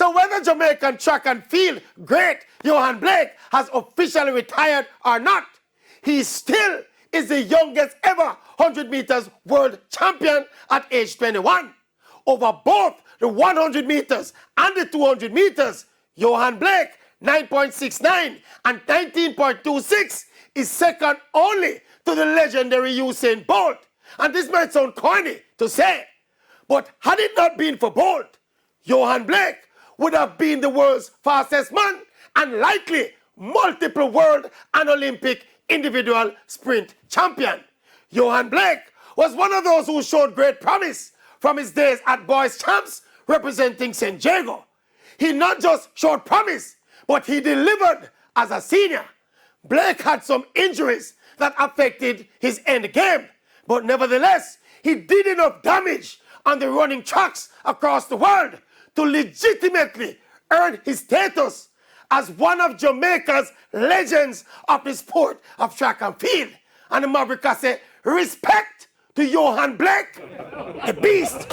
So whether Jamaican track and field great Johan Blake has officially retired or not, he still is the youngest ever 100 meters world champion at age 21. Over both the 100 meters and the 200 meters, Johan Blake, 9.69 and 19.26, is second only to the legendary Usain Bolt. And this might sound corny to say, but had it not been for Bolt, Johan Blake would have been the world's fastest man and likely multiple world and Olympic individual sprint champion. Johan Blake was one of those who showed great promise from his days at Boys Champs representing St. Jago. He not just showed promise, but he delivered as a senior. Blake had some injuries that affected his end game, but nevertheless, he did enough damage on the running tracks across the world to legitimately earn his status as one of Jamaica's legends of the sport of track and field. And the Maverick say, respect to Johan Blake, the beast.